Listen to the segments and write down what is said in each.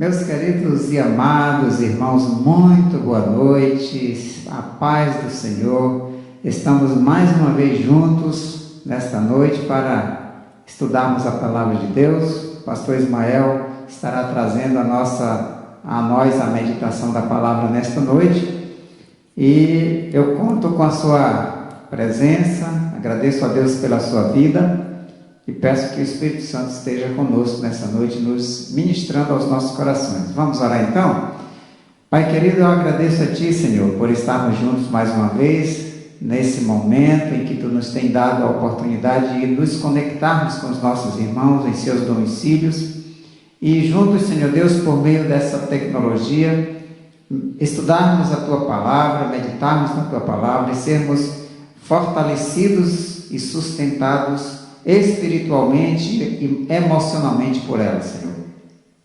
Meus queridos e amados irmãos, muito boa noite, a paz do Senhor. Estamos mais uma vez juntos nesta noite para estudarmos a palavra de Deus. O pastor Ismael estará trazendo a nós a meditação da palavra nesta noite. E eu conto com a sua presença, agradeço a Deus pela sua vida. E peço que o Espírito Santo esteja conosco nessa noite, nos ministrando aos nossos corações. Vamos orar então? Pai querido, eu agradeço a Ti, Senhor, por estarmos juntos mais uma vez, nesse momento em que Tu nos tem dado a oportunidade de nos conectarmos com os nossos irmãos em seus domicílios e juntos, Senhor Deus, por meio dessa tecnologia, estudarmos a Tua palavra, meditarmos na Tua palavra e sermos fortalecidos e sustentados espiritualmente e emocionalmente por ela, Senhor.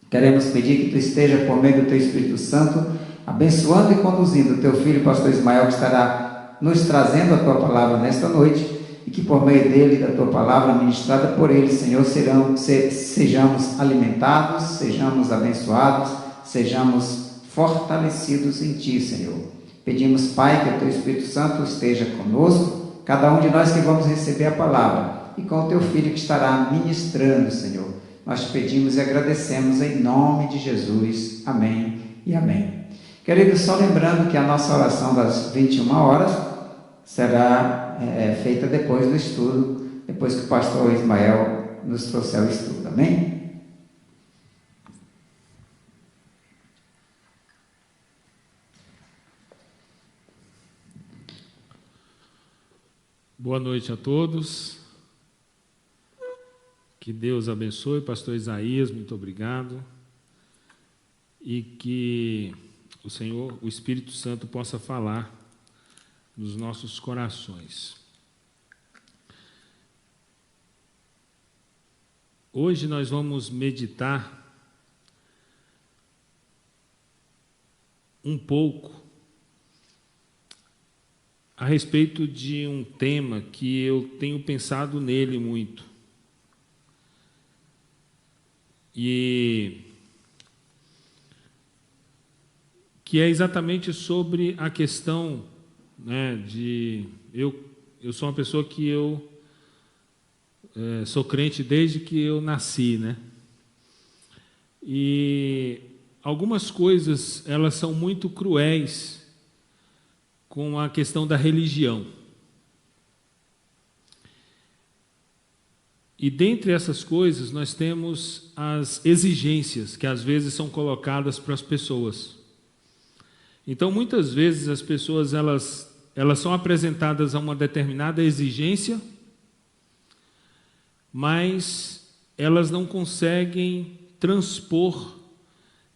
Queremos pedir que Tu esteja por meio do Teu Espírito Santo, abençoando e conduzindo o Teu Filho, pastor Ismael, que estará nos trazendo a Tua palavra nesta noite, e que por meio dele, da Tua palavra ministrada por ele, Senhor, sejamos alimentados, sejamos abençoados, sejamos fortalecidos em Ti, Senhor. Pedimos, Pai, que o Teu Espírito Santo esteja conosco, cada um de nós que vamos receber a palavra, e com o Teu Filho que estará ministrando, Senhor. Nós te pedimos e agradecemos em nome de Jesus. Amém e amém. Queridos, só lembrando que a nossa oração das 21 horas será feita depois do estudo, depois que o pastor Ismael nos trouxer o estudo. Amém? Boa noite a todos. Que Deus abençoe, pastor Isaías, muito obrigado. E que o Senhor, o Espírito Santo, possa falar nos nossos corações. Hoje nós vamos meditar um pouco a respeito de um tema que eu tenho pensado nele muito. E que é exatamente sobre a questão, né, de... Eu sou uma pessoa que sou crente desde que eu nasci, né? E algumas coisas, elas são muito cruéis com a questão da religião. E dentre essas coisas, nós temos as exigências que às vezes são colocadas para as pessoas. Então, muitas vezes as pessoas elas são apresentadas a uma determinada exigência, mas elas não conseguem transpor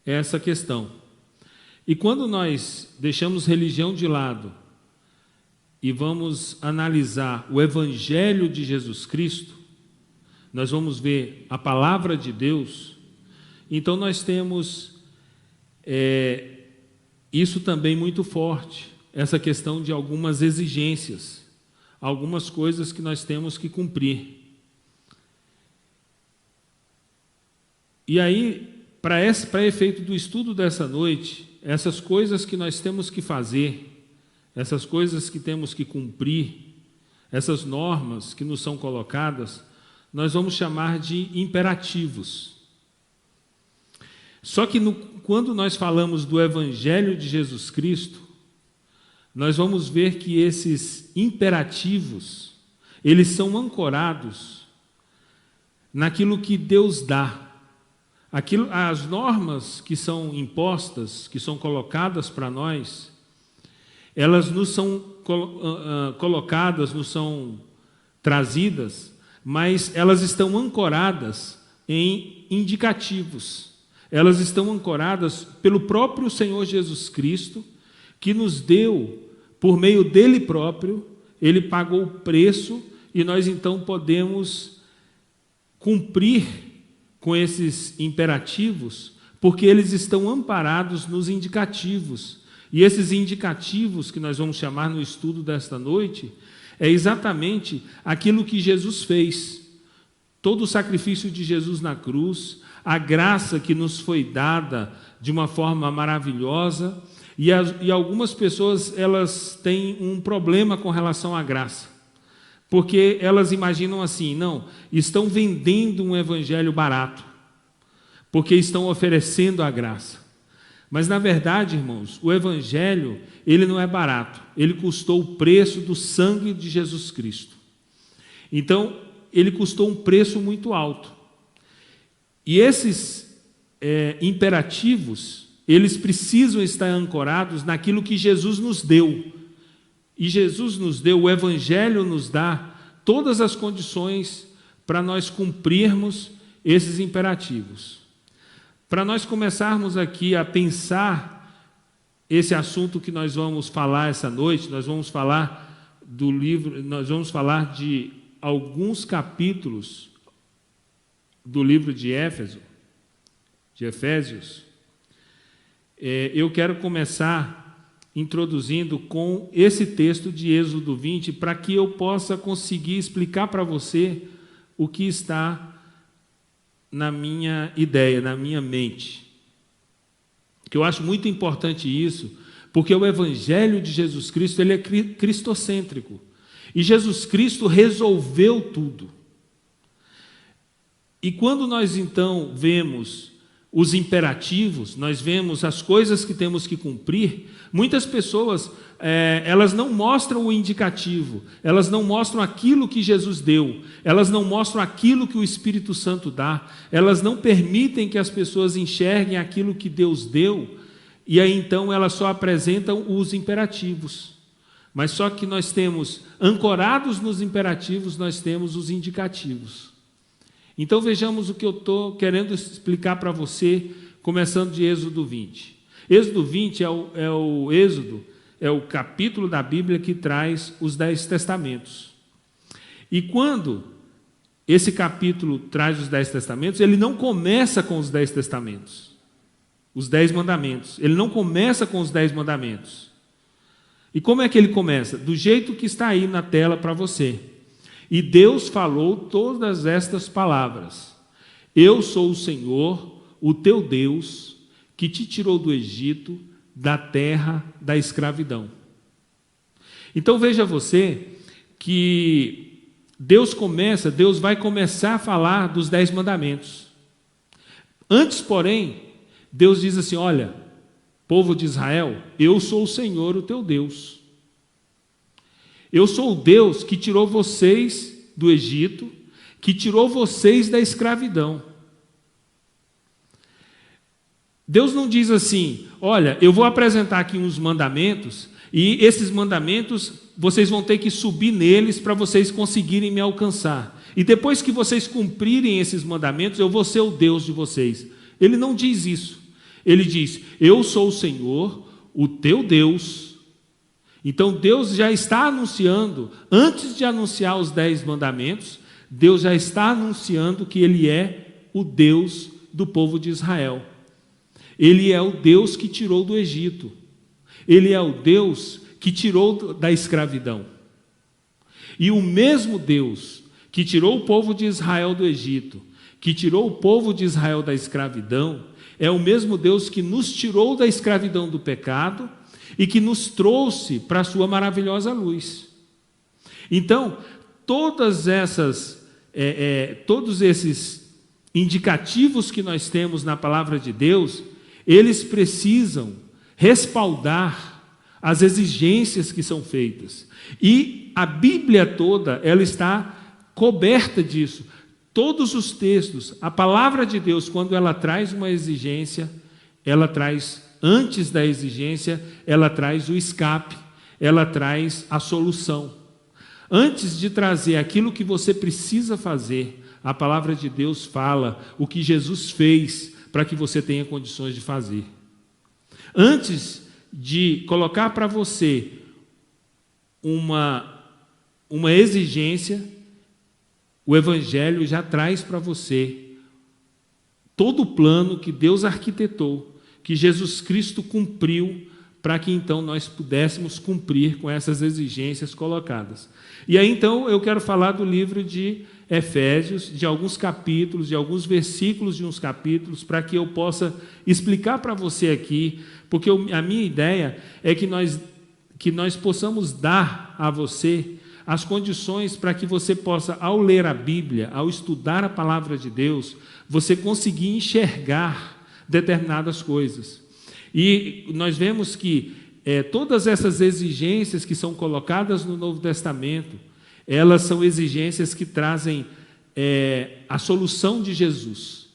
essa questão. E quando nós deixamos religião de lado e vamos analisar o Evangelho de Jesus Cristo, nós vamos ver a palavra de Deus. Então nós temos isso também muito forte, essa questão de algumas exigências, algumas coisas que nós temos que cumprir. E aí, para efeito do estudo dessa noite, essas coisas que nós temos que fazer, essas coisas que temos que cumprir, essas normas que nos são colocadas, nós vamos chamar de imperativos. Só que quando nós falamos do Evangelho de Jesus Cristo, nós vamos ver que esses imperativos, eles são ancorados naquilo que Deus dá. As normas que são impostas, que são colocadas para nós, elas nos são colocadas, nos são trazidas, mas elas estão ancoradas em indicativos. Elas estão ancoradas pelo próprio Senhor Jesus Cristo, que nos deu, por meio dele próprio, ele pagou o preço, e nós então podemos cumprir com esses imperativos, porque eles estão amparados nos indicativos. E esses indicativos que nós vamos chamar no estudo desta noite, é exatamente aquilo que Jesus fez. todo o sacrifício de Jesus na cruz, a graça que nos foi dada de uma forma maravilhosa, e algumas pessoas elas têm um problema com relação à graça, porque elas imaginam assim, não, estão vendendo um evangelho barato, porque estão oferecendo a graça. Mas, na verdade, irmãos, o evangelho, ele não é barato, ele custou o preço do sangue de Jesus Cristo. Então, ele custou um preço muito alto. E esses imperativos, eles precisam estar ancorados naquilo que Jesus nos deu. E Jesus nos deu, o evangelho nos dá todas as condições para nós cumprirmos esses imperativos. Para nós começarmos aqui a pensar esse assunto que nós vamos falar essa noite, nós vamos falar do livro, nós vamos falar de alguns capítulos do livro de Efésios. Eu quero começar introduzindo com esse texto de Êxodo 20, para que eu possa conseguir explicar para você o que está na minha ideia, na minha mente. Que eu acho muito importante isso, porque o evangelho de Jesus Cristo, ele é cristocêntrico. E Jesus Cristo resolveu tudo. E quando nós então vemos os imperativos, nós vemos as coisas que temos que cumprir, muitas pessoas, elas não mostram o indicativo, elas não mostram aquilo que Jesus deu, elas não mostram aquilo que o Espírito Santo dá, elas não permitem que as pessoas enxerguem aquilo que Deus deu, e aí então elas só apresentam os imperativos. Mas só que nós temos, ancorados nos imperativos, nós temos os indicativos. Então vejamos o que eu estou querendo explicar para você, começando de Êxodo 20. Êxodo 20 é o capítulo da Bíblia que traz os 10 testamentos. E quando esse capítulo traz os 10 testamentos, ele não começa com os 10 testamentos, os 10 mandamentos. Ele não começa com os 10 mandamentos. E como é que ele começa? Do jeito que está aí na tela para você. E Deus falou todas estas palavras. Eu sou o Senhor, o teu Deus, que te tirou do Egito, da terra da escravidão. Então veja você que Deus vai começar a falar dos 10 mandamentos. Antes, porém, Deus diz assim, olha, povo de Israel, eu sou o Senhor, o teu Deus. Eu sou o Deus que tirou vocês do Egito, que tirou vocês da escravidão. Deus não diz assim, olha, eu vou apresentar aqui uns mandamentos, e esses mandamentos, vocês vão ter que subir neles para vocês conseguirem me alcançar. E depois que vocês cumprirem esses mandamentos, eu vou ser o Deus de vocês. Ele não diz isso. Ele diz, eu sou o Senhor, o teu Deus. Então Deus já está anunciando, antes de anunciar os 10 mandamentos, Deus já está anunciando que Ele é o Deus do povo de Israel. Ele é o Deus que tirou do Egito. Ele é o Deus que tirou da escravidão. E o mesmo Deus que tirou o povo de Israel do Egito, que tirou o povo de Israel da escravidão, é o mesmo Deus que nos tirou da escravidão do pecado e que nos trouxe para a sua maravilhosa luz. Então, todos esses indicativos que nós temos na palavra de Deus, eles precisam respaldar as exigências que são feitas. E a Bíblia toda, ela está coberta disso. Todos os textos, a palavra de Deus, quando ela traz uma exigência, ela traz, antes da exigência, ela traz o escape, ela traz a solução. Antes de trazer aquilo que você precisa fazer, a palavra de Deus fala o que Jesus fez para que você tenha condições de fazer. Antes de colocar para você uma exigência, o Evangelho já traz para você todo o plano que Deus arquitetou, que Jesus Cristo cumpriu, para que então nós pudéssemos cumprir com essas exigências colocadas. E aí então eu quero falar do livro de Efésios, de alguns capítulos, de alguns versículos de uns capítulos, para que eu possa explicar para você aqui, porque a minha ideia é que nós possamos dar a você as condições para que você possa, ao ler a Bíblia, ao estudar a palavra de Deus, você conseguir enxergar determinadas coisas. E nós vemos que todas essas exigências que são colocadas no Novo Testamento, elas são exigências que trazem a solução de Jesus,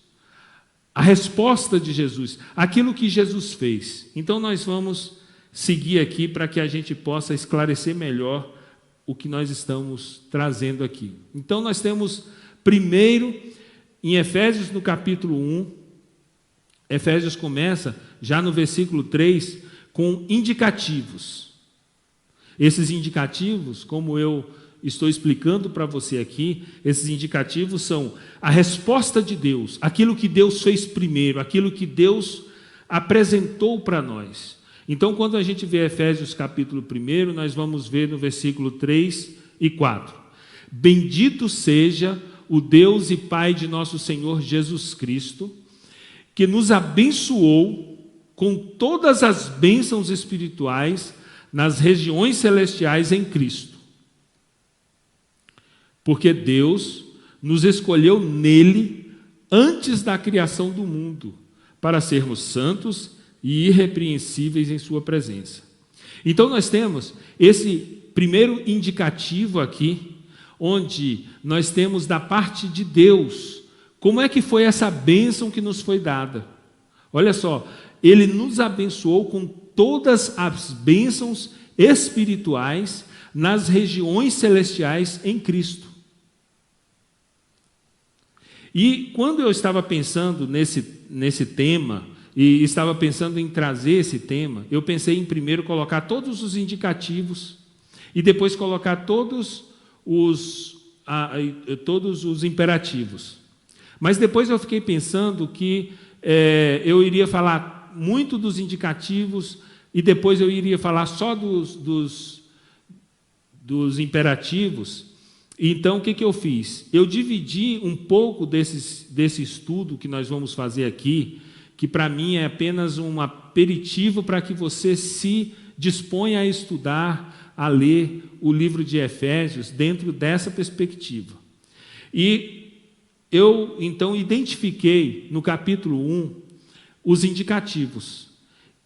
a resposta de Jesus, aquilo que Jesus fez. Então nós vamos seguir aqui para que a gente possa esclarecer melhor o que nós estamos trazendo aqui. Então nós temos primeiro, em Efésios no capítulo 1, Efésios começa já no versículo 3 com indicativos. Esses indicativos, como eu estou explicando para você aqui, esses indicativos são a resposta de Deus, aquilo que Deus fez primeiro, aquilo que Deus apresentou para nós. Então, quando a gente vê Efésios capítulo 1, nós vamos ver no versículo 3 e 4. Bendito seja o Deus e Pai de nosso Senhor Jesus Cristo, que nos abençoou com todas as bênçãos espirituais nas regiões celestiais em Cristo. Porque Deus nos escolheu nele antes da criação do mundo, para sermos santos e irrepreensíveis em sua presença. Então nós temos esse primeiro indicativo aqui, onde nós temos da parte de Deus, como é que foi essa bênção que nos foi dada. Olha só, Ele nos abençoou com todas as bênçãos espirituais nas regiões celestiais em Cristo. E quando eu estava pensando nesse tema, e estava pensando em trazer esse tema, eu pensei em primeiro colocar todos os indicativos e depois colocar todos os imperativos. Mas depois eu fiquei pensando que eu iria falar muito dos indicativos e depois eu iria falar só dos imperativos. Então, o que eu fiz? Eu dividi um pouco desse estudo que nós vamos fazer aqui, que para mim é apenas um aperitivo para que você se disponha a estudar, a ler o livro de Efésios dentro dessa perspectiva. E eu, então, identifiquei no capítulo 1 os indicativos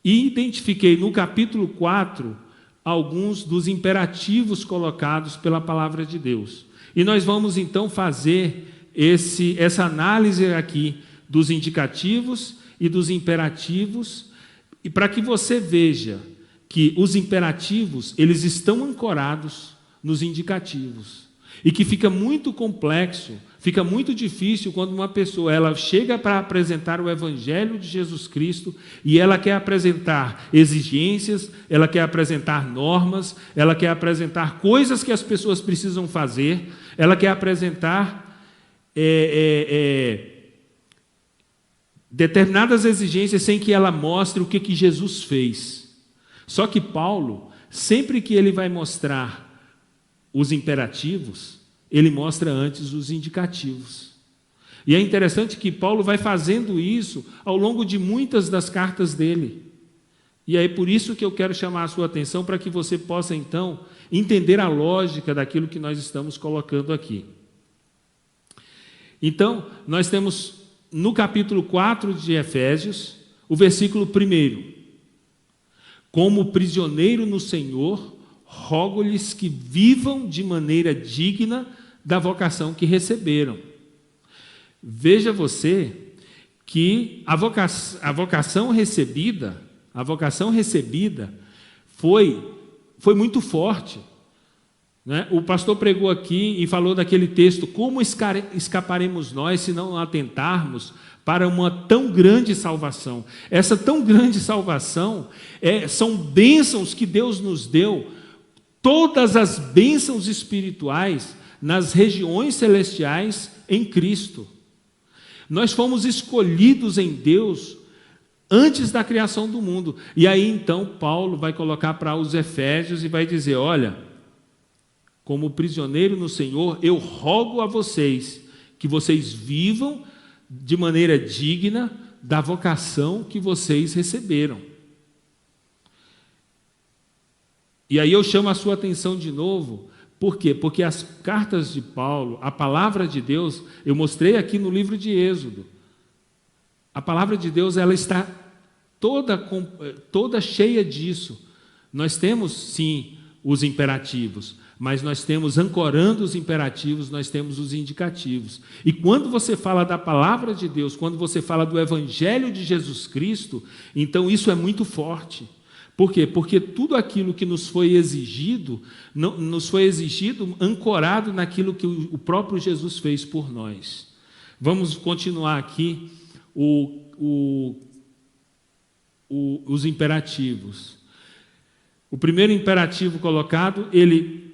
e identifiquei no capítulo 4 alguns dos imperativos colocados pela palavra de Deus. E nós vamos, então, fazer essa análise aqui dos indicativos e dos imperativos, e para que você veja que os imperativos, eles estão ancorados nos indicativos, e que fica muito complexo, fica muito difícil quando uma pessoa ela chega para apresentar o Evangelho de Jesus Cristo e ela quer apresentar exigências, ela quer apresentar normas, ela quer apresentar coisas que as pessoas precisam fazer, ela quer apresentar determinadas exigências sem que ela mostre o que Jesus fez. Só que Paulo, sempre que ele vai mostrar os imperativos, ele mostra antes os indicativos. E é interessante que Paulo vai fazendo isso ao longo de muitas das cartas dele. E é por isso que eu quero chamar a sua atenção, para que você possa, então, entender a lógica daquilo que nós estamos colocando aqui. Então, nós temos no capítulo 4 de Efésios, o versículo 1. Como prisioneiro no Senhor, rogo-lhes que vivam de maneira digna da vocação que receberam. Veja você que a vocação recebida foi muito forte. Né? O pastor pregou aqui e falou daquele texto: como escaparemos nós se não atentarmos para uma tão grande salvação? Essa tão grande salvação são bênçãos que Deus nos deu, todas as bênçãos espirituais nas regiões celestiais em Cristo. Nós fomos escolhidos em Deus antes da criação do mundo. E aí então Paulo vai colocar para os Efésios e vai dizer: olha, como prisioneiro no Senhor, eu rogo a vocês que vocês vivam de maneira digna da vocação que vocês receberam. E aí eu chamo a sua atenção de novo, por quê? Porque as cartas de Paulo, a palavra de Deus, eu mostrei aqui no livro de Êxodo, a palavra de Deus, ela está toda cheia disso. Nós temos, sim, os imperativos, mas nós temos, ancorando os imperativos, nós temos os indicativos. E quando você fala da palavra de Deus, quando você fala do Evangelho de Jesus Cristo, então isso é muito forte. Por quê? Porque tudo aquilo que nos foi exigido ancorado naquilo que o próprio Jesus fez por nós. Vamos continuar aqui os imperativos. O primeiro imperativo colocado, ele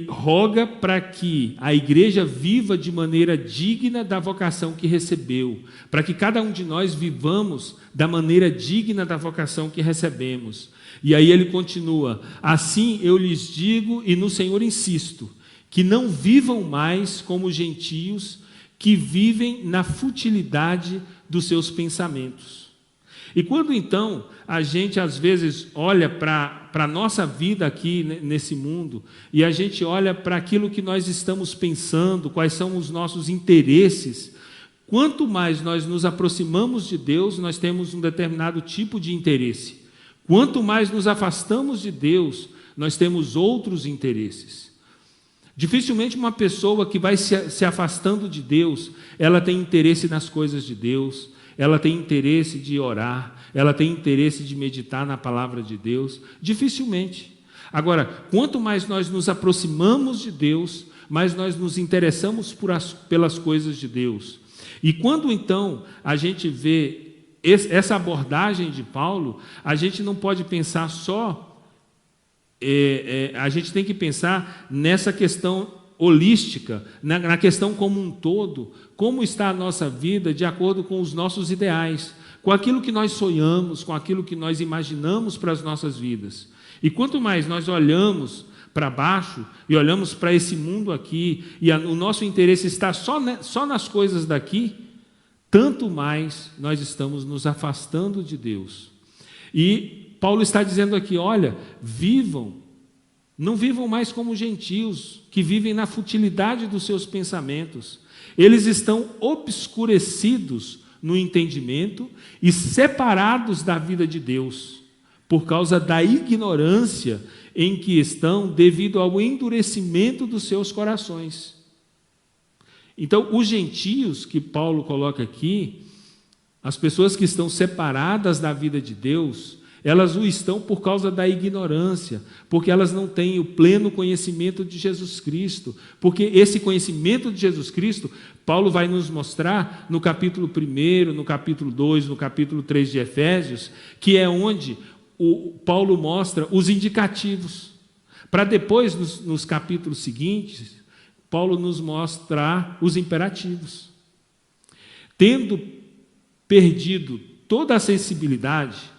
roga para que a igreja viva de maneira digna da vocação que recebeu, para que cada um de nós vivamos da maneira digna da vocação que recebemos. E aí ele continua: assim eu lhes digo e no Senhor insisto, que não vivam mais como gentios que vivem na futilidade dos seus pensamentos. E quando então a gente às vezes olha para a nossa vida aqui nesse mundo, e a gente olha para aquilo que nós estamos pensando, quais são os nossos interesses, quanto mais nós nos aproximamos de Deus, nós temos um determinado tipo de interesse. Quanto mais nos afastamos de Deus, nós temos outros interesses. Dificilmente uma pessoa que vai se afastando de Deus, ela tem interesse nas coisas de Deus, ela tem interesse de orar, ela tem interesse de meditar na palavra de Deus. Dificilmente. Agora, quanto mais nós nos aproximamos de Deus, mais nós nos interessamos pelas coisas de Deus. E quando então a gente vê essa abordagem de Paulo, a gente não pode pensar só, a gente tem que pensar nessa questão holística, na questão como um todo, como está a nossa vida de acordo com os nossos ideais, com aquilo que nós sonhamos, com aquilo que nós imaginamos para as nossas vidas. E quanto mais nós olhamos para baixo e olhamos para esse mundo aqui, e o nosso interesse está só nas coisas daqui, tanto mais nós estamos nos afastando de Deus. E Paulo está dizendo aqui, olha, não vivam mais como gentios, que vivem na futilidade dos seus pensamentos. Eles estão obscurecidos no entendimento e separados da vida de Deus, por causa da ignorância em que estão devido ao endurecimento dos seus corações. Então, os gentios que Paulo coloca aqui, as pessoas que estão separadas da vida de Deus, elas o estão por causa da ignorância, porque elas não têm o pleno conhecimento de Jesus Cristo, porque esse conhecimento de Jesus Cristo, Paulo vai nos mostrar no capítulo 1, no capítulo 2, no capítulo 3 de Efésios, que é onde Paulo mostra os indicativos, para depois, nos capítulos seguintes, Paulo nos mostrar os imperativos. Tendo perdido toda a sensibilidade,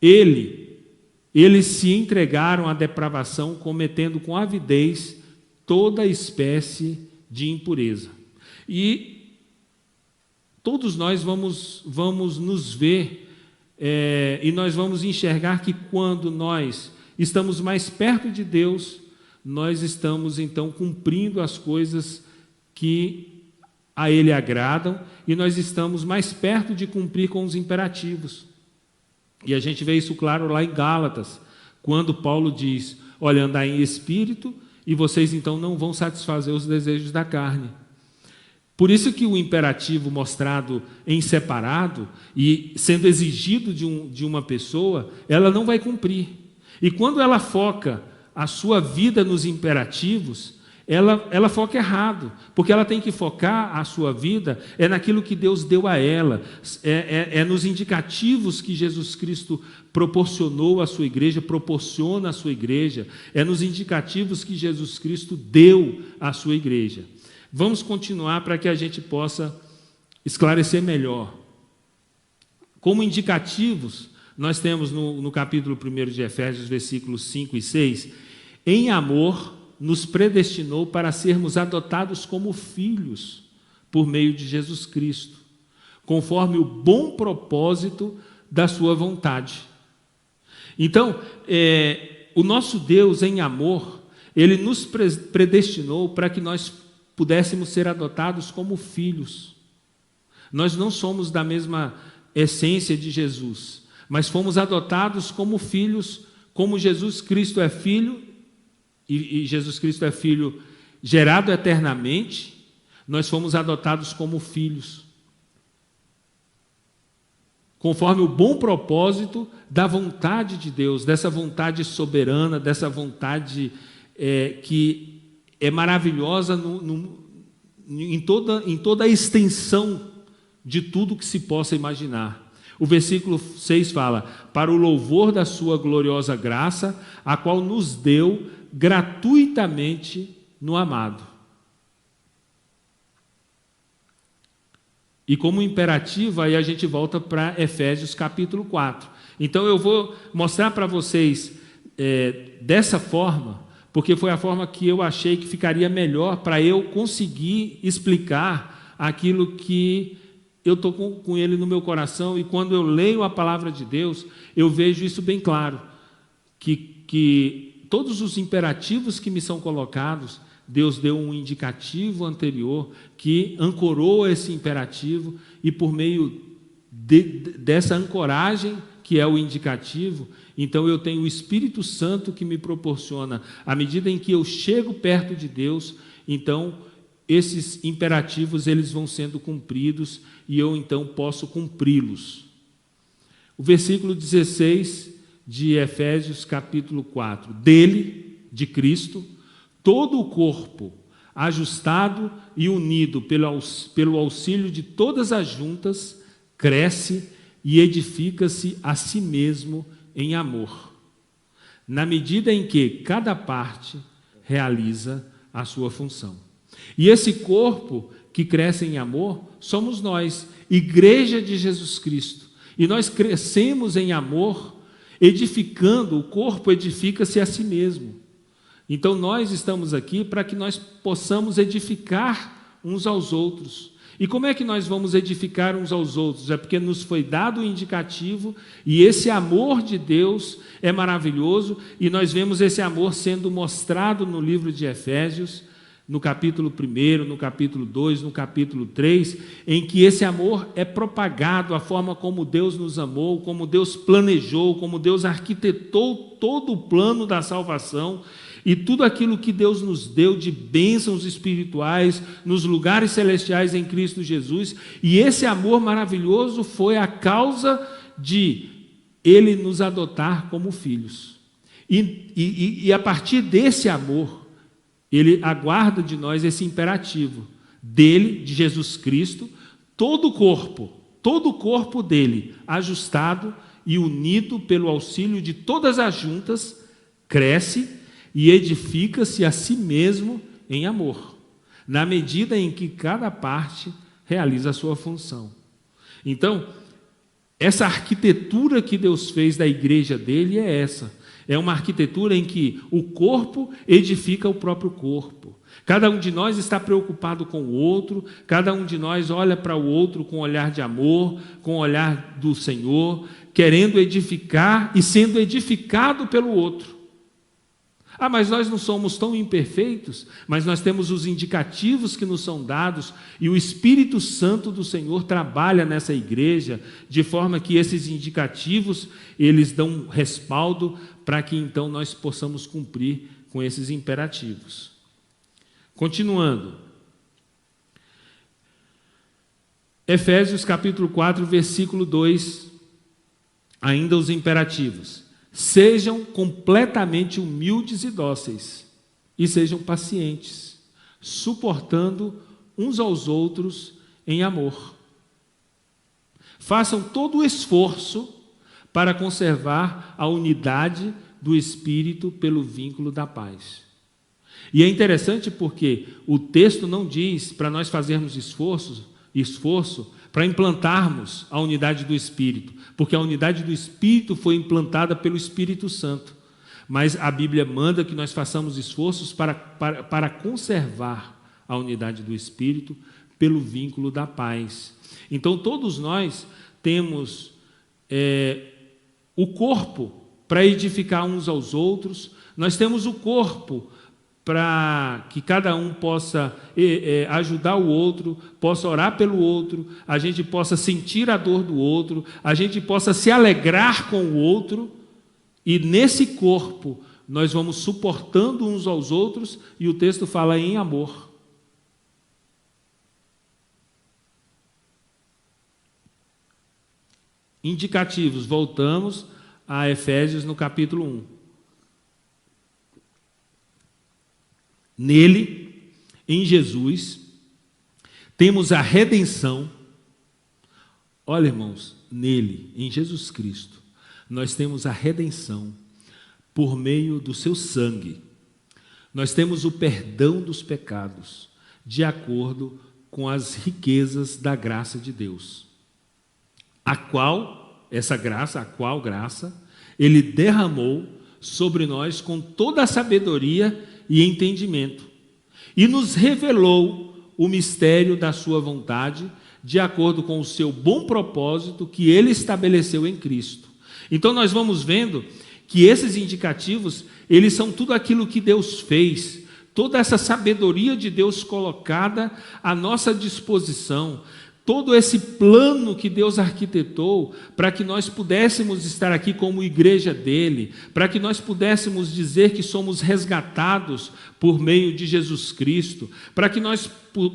eles se entregaram à depravação, cometendo com avidez toda espécie de impureza. E todos nós vamos nos ver, e nós vamos enxergar que quando nós estamos mais perto de Deus, nós estamos então cumprindo as coisas que a Ele agradam, e nós estamos mais perto de cumprir com os imperativos. E a gente vê isso claro lá em Gálatas, quando Paulo diz, olha, andar em espírito, e vocês então não vão satisfazer os desejos da carne. Por isso que o imperativo mostrado em separado, e sendo exigido de uma pessoa, ela não vai cumprir. E quando ela foca a sua vida nos imperativos, ela foca errado, porque ela tem que focar a sua vida naquilo que Deus deu a ela, nos indicativos que Jesus Cristo proporcionou à sua igreja, proporciona à sua igreja, nos indicativos que Jesus Cristo deu à sua igreja. Vamos continuar para que a gente possa esclarecer melhor. Como indicativos, nós temos no capítulo 1 de Efésios, versículos 5 e 6, em amor, nos predestinou para sermos adotados como filhos por meio de Jesus Cristo, conforme o bom propósito da sua vontade. Então, o nosso Deus, em amor, Ele nos predestinou para que nós pudéssemos ser adotados como filhos. Nós não somos da mesma essência de Jesus, mas fomos adotados como filhos, como Jesus Cristo é filho, e Jesus Cristo é filho gerado eternamente, nós fomos adotados como filhos, conforme o bom propósito da vontade de Deus, dessa vontade soberana, dessa vontade que é maravilhosa em toda a extensão de tudo que se possa imaginar. O versículo 6 fala: para o louvor da sua gloriosa graça, a qual nos deu gratuitamente no amado. E como imperativo, aí a gente volta para Efésios capítulo 4. Então eu vou mostrar para vocês dessa forma, porque foi a forma que eu achei que ficaria melhor para eu conseguir explicar aquilo que eu estou com ele no meu coração, e quando eu leio a palavra de Deus, eu vejo isso bem claro, que todos os imperativos que me são colocados, Deus deu um indicativo anterior que ancorou esse imperativo, e por meio dessa ancoragem, que é o indicativo, então eu tenho o Espírito Santo que me proporciona, à medida em que eu chego perto de Deus, então esses imperativos eles vão sendo cumpridos, e eu então posso cumpri-los. O versículo 16 de Efésios capítulo 4, dele, de Cristo, todo o corpo, ajustado e unido pelo auxílio de todas as juntas, cresce e edifica-se a si mesmo em amor, na medida em que cada parte realiza a sua função. E esse corpo que cresce em amor somos nós, Igreja de Jesus Cristo. E nós crescemos em amor, edificando, o corpo edifica-se a si mesmo. Então nós estamos aqui para que nós possamos edificar uns aos outros. E como é que nós vamos edificar uns aos outros? É porque nos foi dado o indicativo, e esse amor de Deus é maravilhoso, e nós vemos esse amor sendo mostrado no livro de Efésios, no capítulo 1, no capítulo 2, no capítulo 3, em que esse amor é propagado, a forma como Deus nos amou, como Deus planejou, como Deus arquitetou todo o plano da salvação, e tudo aquilo que Deus nos deu de bênçãos espirituais nos lugares celestiais em Cristo Jesus, e esse amor maravilhoso foi a causa de Ele nos adotar como filhos. E a partir desse amor, Ele aguarda de nós esse imperativo dele, de Jesus Cristo, todo o corpo dele, ajustado e unido pelo auxílio de todas as juntas, cresce e edifica-se a si mesmo em amor, na medida em que cada parte realiza a sua função. Então, essa arquitetura que Deus fez da igreja dele é essa. É uma arquitetura em que o corpo edifica o próprio corpo. Cada um de nós está preocupado com o outro, cada um de nós olha para o outro com um olhar de amor, com o olhar do Senhor, querendo edificar e sendo edificado pelo outro. Ah, mas nós não somos tão imperfeitos, mas nós temos os indicativos que nos são dados, e o Espírito Santo do Senhor trabalha nessa igreja, de forma que esses indicativos, eles dão respaldo para que então nós possamos cumprir com esses imperativos. Continuando. Efésios capítulo 4, versículo 2, ainda os imperativos. Sejam completamente humildes e dóceis, e sejam pacientes, suportando uns aos outros em amor. Façam todo o esforço para conservar a unidade do Espírito pelo vínculo da paz. E é interessante porque o texto não diz para nós fazermos esforço para implantarmos a unidade do Espírito, porque a unidade do Espírito foi implantada pelo Espírito Santo. mas a Bíblia manda que nós façamos esforços para conservar a unidade do Espírito pelo vínculo da paz. Então, todos nós temos o corpo para edificar uns aos outros, nós temos o corpo para que cada um possa ajudar o outro, possa orar pelo outro, a gente possa sentir a dor do outro, a gente possa se alegrar com o outro, e nesse corpo nós vamos suportando uns aos outros, e o texto fala em amor. Indicativos, voltamos a Efésios no capítulo 1. Nele, em Jesus, temos a redenção. Olha, irmãos, nele, em Jesus Cristo, nós temos a redenção por meio do seu sangue. Nós temos o perdão dos pecados, de acordo com as riquezas da graça de Deus. A qual graça, Ele derramou sobre nós com toda a sabedoria e entendimento, e nos revelou o mistério da sua vontade, de acordo com o seu bom propósito que Ele estabeleceu em Cristo. Então nós vamos vendo que esses indicativos, eles são tudo aquilo que Deus fez, toda essa sabedoria de Deus colocada à nossa disposição, todo esse plano que Deus arquitetou para que nós pudéssemos estar aqui como igreja dele, para que nós pudéssemos dizer que somos resgatados por meio de Jesus Cristo, para que nós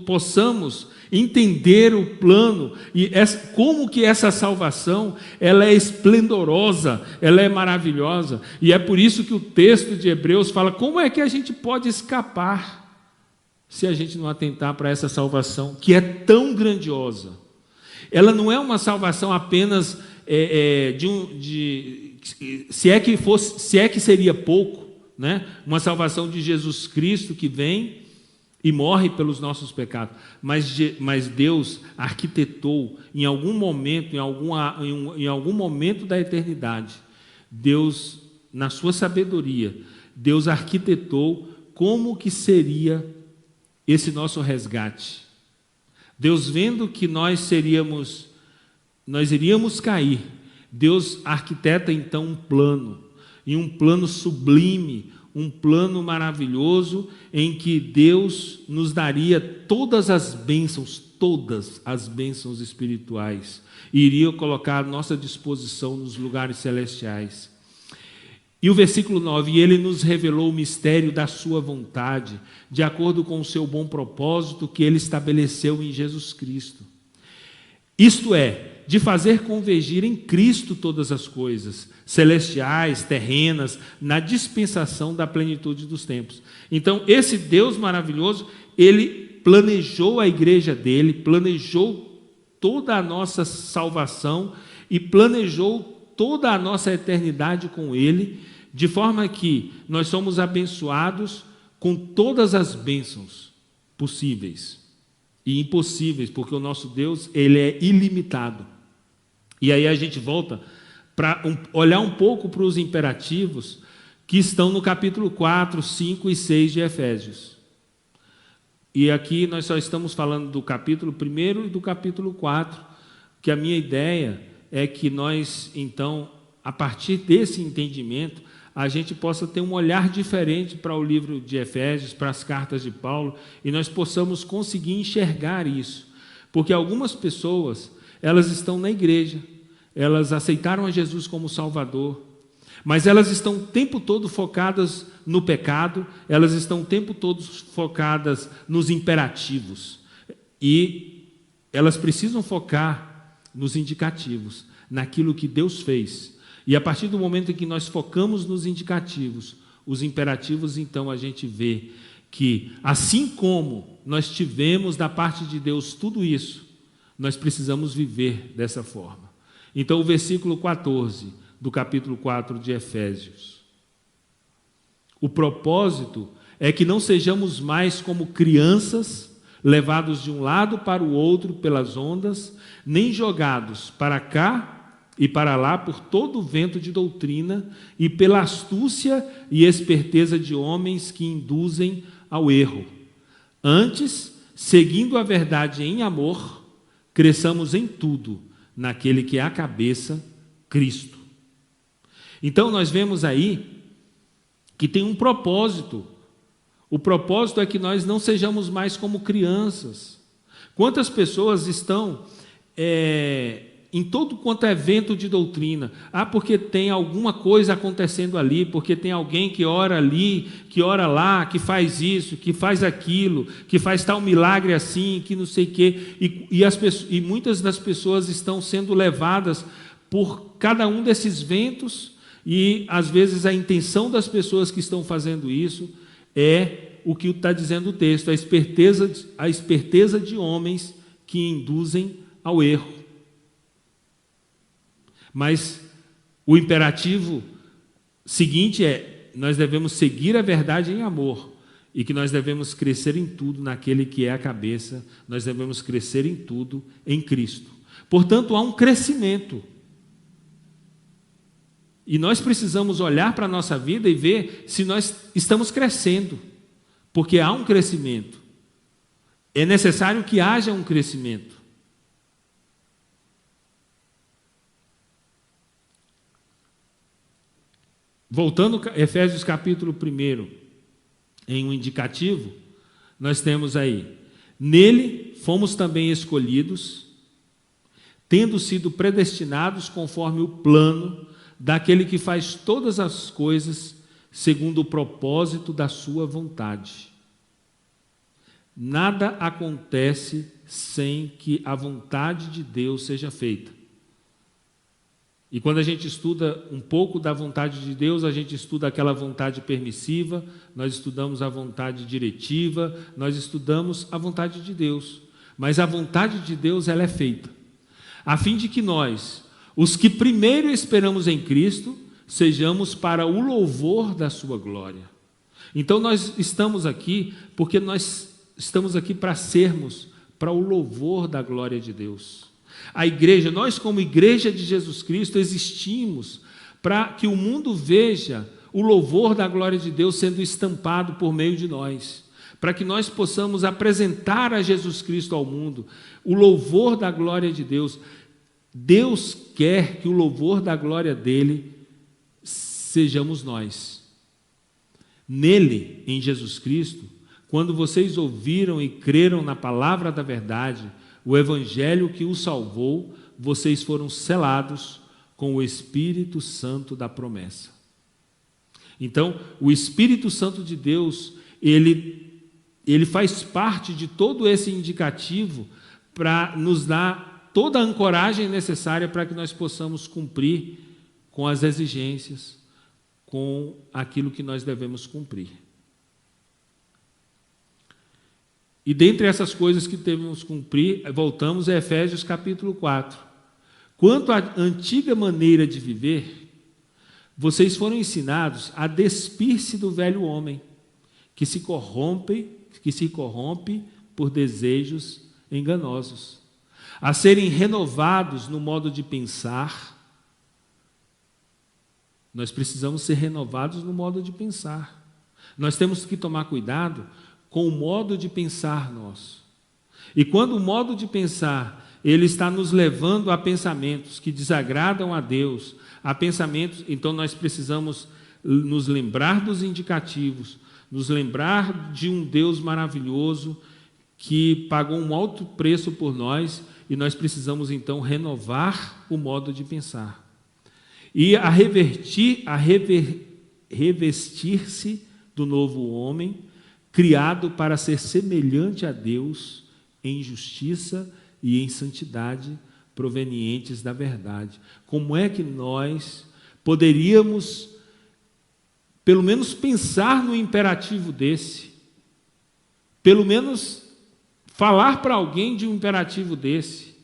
possamos entender o plano e como que essa salvação ela é esplendorosa, ela é maravilhosa, e é por isso que o texto de Hebreus fala como é que a gente pode escapar se a gente não atentar para essa salvação, que é tão grandiosa. Ela não é uma salvação apenas se é que seria pouco, né? Uma salvação de Jesus Cristo que vem e morre pelos nossos pecados, mas Deus arquitetou em algum momento, em algum momento da eternidade, Deus, na sua sabedoria, Deus arquitetou como que seria esse nosso resgate. Deus, vendo que nós iríamos cair, Deus arquiteta então um plano, e um plano sublime, um plano maravilhoso, em que Deus nos daria todas as bênçãos espirituais, e iria colocar à nossa disposição nos lugares celestiais. E o versículo 9, e ele nos revelou o mistério da sua vontade, de acordo com o seu bom propósito que ele estabeleceu em Jesus Cristo. Isto é, de fazer convergir em Cristo todas as coisas, celestiais, terrenas, na dispensação da plenitude dos tempos. Então, esse Deus maravilhoso, ele planejou a igreja dele, planejou toda a nossa salvação e planejou toda a nossa eternidade com ele, de forma que nós somos abençoados com todas as bênçãos possíveis e impossíveis, porque o nosso Deus, ele é ilimitado. E aí a gente volta para olhar um pouco para os imperativos que estão no capítulo 4, 5 e 6 de Efésios. E aqui nós só estamos falando do capítulo 1 e do capítulo 4, que a minha ideia é que nós, então, a partir desse entendimento, a gente possa ter um olhar diferente para o livro de Efésios, para as cartas de Paulo, e nós possamos conseguir enxergar isso. Porque algumas pessoas, elas estão na igreja, elas aceitaram a Jesus como Salvador, mas elas estão o tempo todo focadas no pecado, elas estão o tempo todo focadas nos imperativos, e elas precisam focar nos indicativos, naquilo que Deus fez. E a partir do momento em que nós focamos nos indicativos, os imperativos, então a gente vê que, assim como nós tivemos da parte de Deus tudo isso, nós precisamos viver dessa forma. Então, o versículo 14 do capítulo 4 de Efésios. O propósito é que não sejamos mais como crianças, levados de um lado para o outro pelas ondas, nem jogados para cá e para lá por todo o vento de doutrina e pela astúcia e esperteza de homens que induzem ao erro. Antes, seguindo a verdade em amor, cresçamos em tudo naquele que é a cabeça, Cristo. Então nós vemos aí que tem um propósito. O propósito é que nós não sejamos mais como crianças. Quantas pessoas estão em todo quanto é vento de doutrina? Porque tem alguma coisa acontecendo ali, porque tem alguém que ora ali, que ora lá, que faz isso, que faz aquilo, que faz tal milagre assim, que não sei o quê. E muitas das pessoas estão sendo levadas por cada um desses ventos, e às vezes a intenção das pessoas que estão fazendo isso é o que está dizendo o texto, a esperteza de homens que induzem ao erro. Mas o imperativo seguinte é: nós devemos seguir a verdade em amor, e que nós devemos crescer em tudo naquele que é a cabeça, nós devemos crescer em tudo em Cristo. Portanto, há um crescimento. E nós precisamos olhar para a nossa vida e ver se nós estamos crescendo, porque há um crescimento. É necessário que haja um crescimento. Voltando a Efésios capítulo 1, em um indicativo, nós temos aí: nele fomos também escolhidos, tendo sido predestinados conforme o plano daquele que faz todas as coisas segundo o propósito da sua vontade. Nada acontece sem que a vontade de Deus seja feita. E quando a gente estuda um pouco da vontade de Deus, a gente estuda aquela vontade permissiva, nós estudamos a vontade diretiva, nós estudamos a vontade de Deus. Mas a vontade de Deus, ela é feita, a fim de que nós, os que primeiro esperamos em Cristo, sejamos para o louvor da sua glória. Então nós estamos aqui porque nós estamos aqui para sermos para o louvor da glória de Deus. A igreja, nós como igreja de Jesus Cristo, existimos para que o mundo veja o louvor da glória de Deus sendo estampado por meio de nós, para que nós possamos apresentar a Jesus Cristo ao mundo, o louvor da glória de Deus. Deus quer que o louvor da glória dele sejamos nós. Nele, em Jesus Cristo, quando vocês ouviram e creram na palavra da verdade, o evangelho que os salvou, vocês foram selados com o Espírito Santo da promessa. Então, o Espírito Santo de Deus, ele faz parte de todo esse indicativo para nos dar toda a ancoragem necessária para que nós possamos cumprir com as exigências, com aquilo que nós devemos cumprir. E dentre essas coisas que devemos cumprir, voltamos a Efésios capítulo 4. Quanto à antiga maneira de viver, vocês foram ensinados a despir-se do velho homem, que se corrompe por desejos enganosos, a serem renovados no modo de pensar. Nós precisamos ser renovados no modo de pensar. Nós temos que tomar cuidado com o modo de pensar nosso. E quando o modo de pensar, ele está nos levando a pensamentos que desagradam a Deus, a pensamentos, então nós precisamos nos lembrar dos indicativos, nos lembrar de um Deus maravilhoso que pagou um alto preço por nós, e nós precisamos então renovar o modo de pensar. E a revestir-se do novo homem, criado para ser semelhante a Deus em justiça e em santidade provenientes da verdade. Como é que nós poderíamos, pelo menos, pensar no imperativo desse? Pelo menos falar para alguém de um imperativo desse,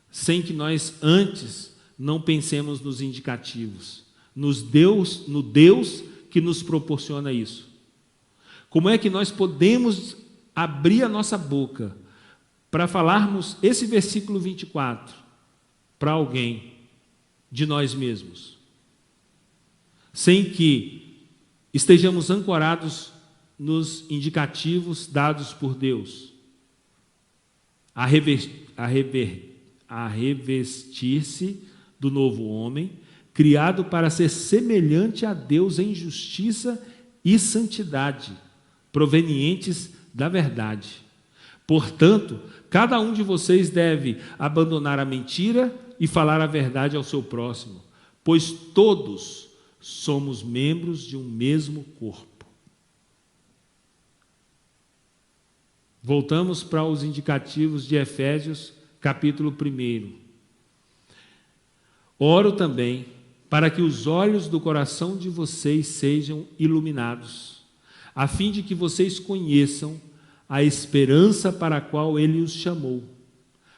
sem que nós antes não pensemos nos indicativos, no Deus que nos proporciona isso. Como é que nós podemos abrir a nossa boca para falarmos esse versículo 24 para alguém de nós mesmos, sem que estejamos ancorados nos indicativos dados por Deus, a revestir-se do novo homem, criado para ser semelhante a Deus em justiça e santidade, provenientes da verdade. Portanto, cada um de vocês deve abandonar a mentira e falar a verdade ao seu próximo, pois todos somos membros de um mesmo corpo. Voltamos para os indicativos de Efésios, capítulo 1. Oro também para que os olhos do coração de vocês sejam iluminados, a fim de que vocês conheçam a esperança para a qual Ele os chamou,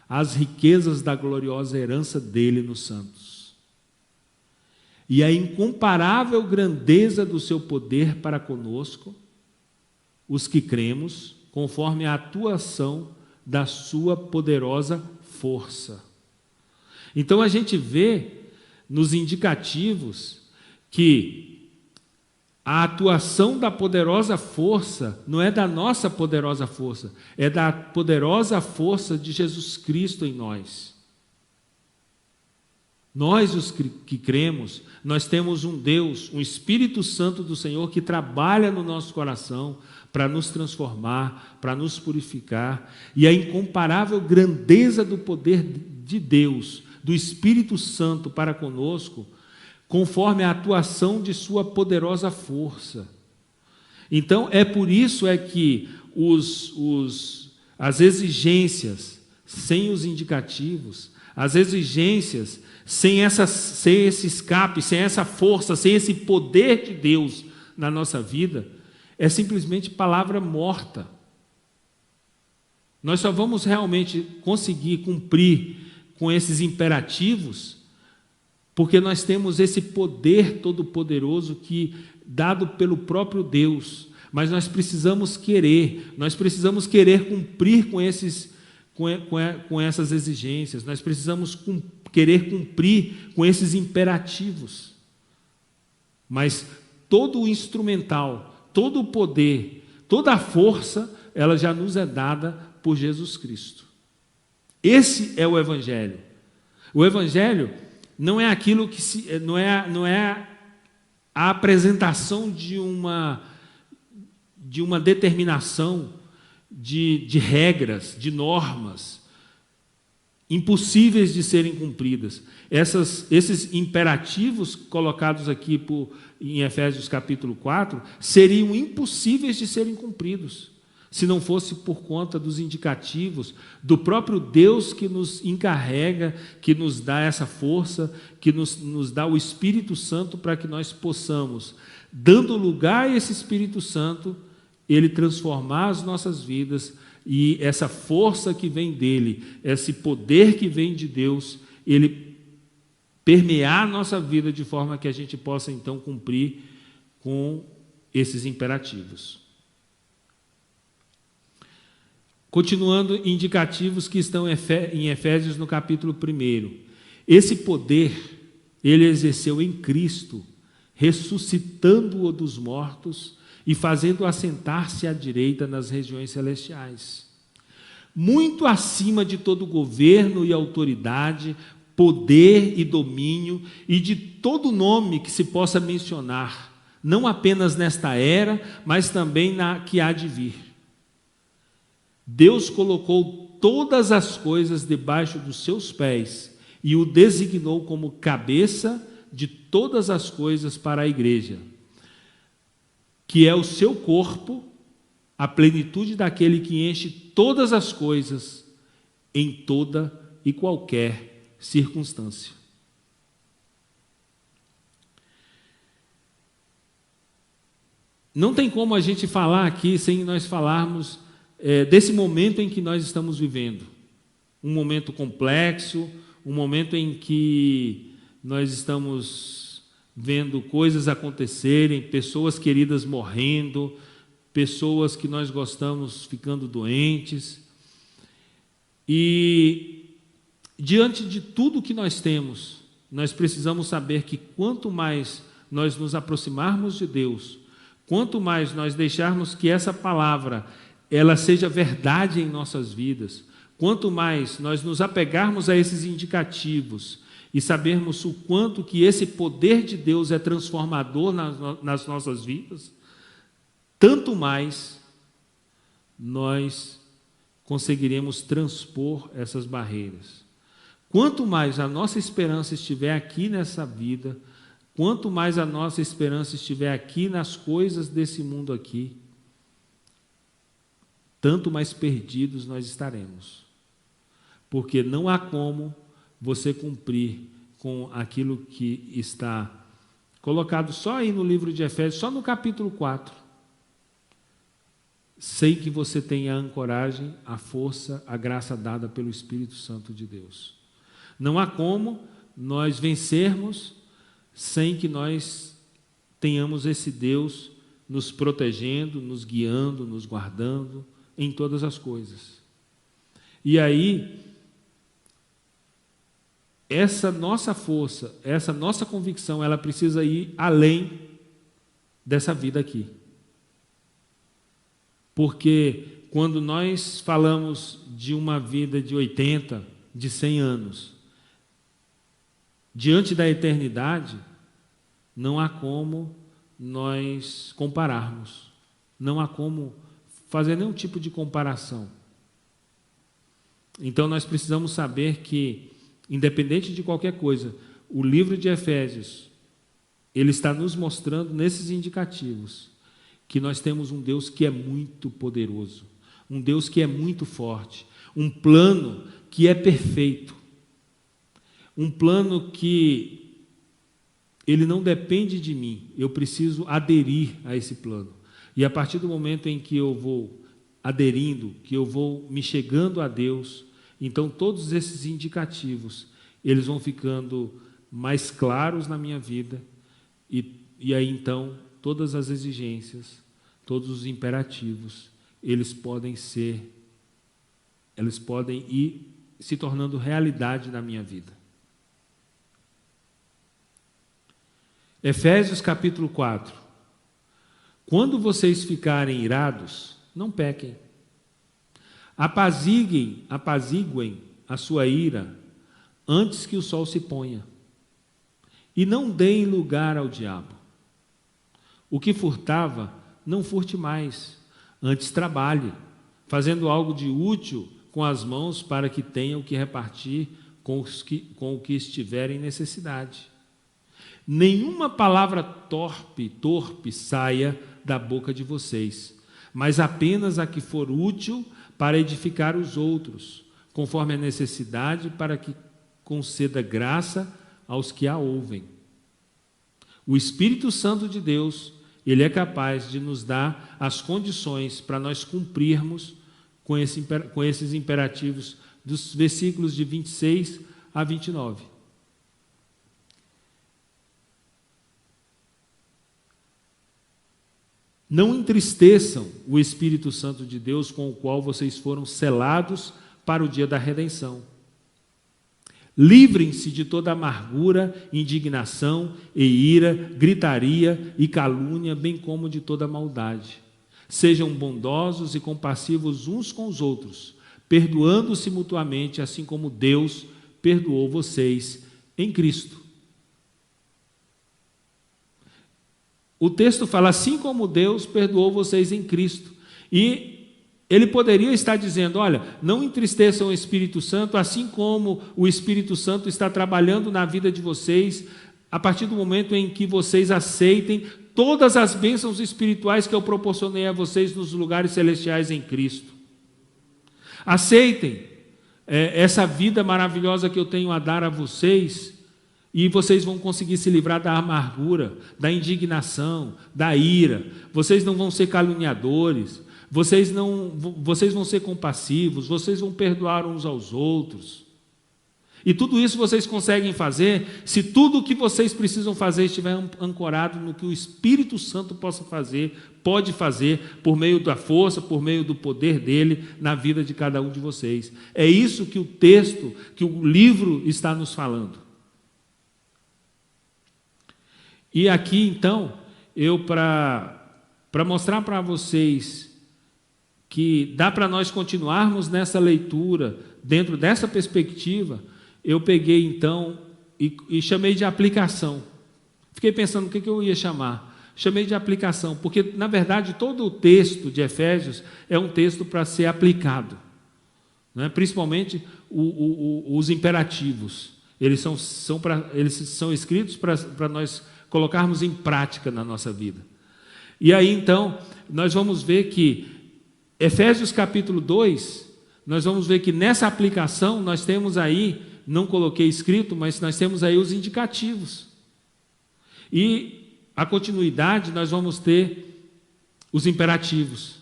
as riquezas da gloriosa herança dele nos santos, e a incomparável grandeza do seu poder para conosco, os que cremos, conforme a atuação da sua poderosa força. Então a gente vê nos indicativos que a atuação da poderosa força não é da nossa poderosa força, é da poderosa força de Jesus Cristo em nós. Nós, os que cremos, nós temos um Deus, um Espírito Santo do Senhor que trabalha no nosso coração para nos transformar, para nos purificar, e a incomparável grandeza do poder de Deus, do Espírito Santo para conosco, conforme a atuação de sua poderosa força. Então, é por isso que as exigências sem os indicativos, as exigências sem esse escape, sem essa força, sem esse poder de Deus na nossa vida, é simplesmente palavra morta. Nós só vamos realmente conseguir cumprir com esses imperativos porque nós temos esse poder todo-poderoso dado pelo próprio Deus, mas nós precisamos querer cumprir com essas exigências, nós precisamos querer cumprir com esses imperativos. Mas todo o instrumental, todo o poder, toda a força, ela já nos é dada por Jesus Cristo. Esse é o Evangelho. O Evangelho não é aquilo que não é a apresentação de uma determinação de regras, de normas impossíveis de serem cumpridas. Esses imperativos colocados aqui em Efésios capítulo 4 seriam impossíveis de serem cumpridos, se não fosse por conta dos indicativos do próprio Deus que nos encarrega, que nos dá essa força, que nos dá o Espírito Santo para que nós possamos, dando lugar a esse Espírito Santo, Ele transformar as nossas vidas, e essa força que vem dele, esse poder que vem de Deus, Ele permear a nossa vida de forma que a gente possa então cumprir com esses imperativos. Continuando, indicativos que estão em Efésios no capítulo 1. Esse poder, Ele exerceu em Cristo, ressuscitando-o dos mortos e fazendo-o assentar-se à direita nas regiões celestiais, muito acima de todo governo e autoridade, poder e domínio, e de todo nome que se possa mencionar, não apenas nesta era, mas também na que há de vir. Deus colocou todas as coisas debaixo dos seus pés e o designou como cabeça de todas as coisas para a igreja, que é o seu corpo, a plenitude daquele que enche todas as coisas em toda e qualquer circunstância. Não tem como a gente falar aqui sem nós falarmos desse momento em que nós estamos vivendo. Um momento complexo, um momento em que nós estamos vendo coisas acontecerem, pessoas queridas morrendo, pessoas que nós gostamos ficando doentes. E diante de tudo que nós temos, nós precisamos saber que quanto mais nós nos aproximarmos de Deus, quanto mais nós deixarmos que essa palavra ela seja verdade em nossas vidas, quanto mais nós nos apegarmos a esses indicativos e sabermos o quanto que esse poder de Deus é transformador nas nossas vidas, tanto mais nós conseguiremos transpor essas barreiras. Quanto mais a nossa esperança estiver aqui nessa vida, quanto mais a nossa esperança estiver aqui nas coisas desse mundo aqui, tanto mais perdidos nós estaremos. Porque não há como você cumprir com aquilo que está colocado só aí no livro de Efésios, só no capítulo 4, sem que você tenha a ancoragem, a força, a graça dada pelo Espírito Santo de Deus. Não há como nós vencermos sem que nós tenhamos esse Deus nos protegendo, nos guiando, nos guardando em todas as coisas. E aí, essa nossa força, essa nossa convicção, ela precisa ir além dessa vida aqui. Porque quando nós falamos de uma vida de 80, de 100 anos, diante da eternidade, não há como nós compararmos. Não há como fazer nenhum tipo de comparação. Então nós precisamos saber que, independente de qualquer coisa, o livro de Efésios, ele está nos mostrando nesses indicativos que nós temos um Deus que é muito poderoso, um Deus que é muito forte, um plano que é perfeito, um plano que ele não depende de mim, eu preciso aderir a esse plano. E a partir do momento em que eu vou aderindo, que eu vou me chegando a Deus, então todos esses indicativos, eles vão ficando mais claros na minha vida, e aí então todas as exigências, todos os imperativos, eles podem ir se tornando realidade na minha vida. Efésios capítulo 4. Quando vocês ficarem irados, não pequem. Apaziguem a sua ira antes que o sol se ponha. E não deem lugar ao diabo. O que furtava, não furte mais. Antes trabalhe, fazendo algo de útil com as mãos para que tenham que repartir com o que estiver em necessidade. Nenhuma palavra torpe saia da boca de vocês, mas apenas a que for útil para edificar os outros, conforme a necessidade, para que conceda graça aos que a ouvem. O Espírito Santo de Deus, ele é capaz de nos dar as condições para nós cumprirmos com esses imperativos dos versículos de 26 a 29. Não entristeçam o Espírito Santo de Deus, com o qual vocês foram selados para o dia da redenção. Livrem-se de toda amargura, indignação e ira, gritaria e calúnia, bem como de toda maldade. Sejam bondosos e compassivos uns com os outros, perdoando-se mutuamente, assim como Deus perdoou vocês em Cristo. O texto fala, assim como Deus perdoou vocês em Cristo. E ele poderia estar dizendo, olha, não entristeçam o Espírito Santo, assim como o Espírito Santo está trabalhando na vida de vocês, a partir do momento em que vocês aceitem todas as bênçãos espirituais que eu proporcionei a vocês nos lugares celestiais em Cristo. Aceitem essa vida maravilhosa que eu tenho a dar a vocês, e vocês vão conseguir se livrar da amargura, da indignação, da ira. Vocês não vão ser caluniadores, vocês vão ser compassivos, vocês vão perdoar uns aos outros. E tudo isso vocês conseguem fazer se tudo o que vocês precisam fazer estiver ancorado no que o Espírito Santo pode fazer por meio da força, por meio do poder dele na vida de cada um de vocês. É isso que o texto, que o livro está nos falando. E aqui, então, para mostrar para vocês que dá para nós continuarmos nessa leitura, dentro dessa perspectiva, eu peguei, então, e chamei de aplicação. Fiquei pensando o que eu ia chamar. Chamei de aplicação, porque, na verdade, todo o texto de Efésios é um texto para ser aplicado, né? Principalmente os imperativos. Eles são escritos para nós colocarmos em prática na nossa vida. E aí, então, nós vamos ver que, Efésios capítulo 2, nós vamos ver que nessa aplicação nós temos aí, não coloquei escrito, mas nós temos aí os indicativos. E a continuidade, nós vamos ter os imperativos.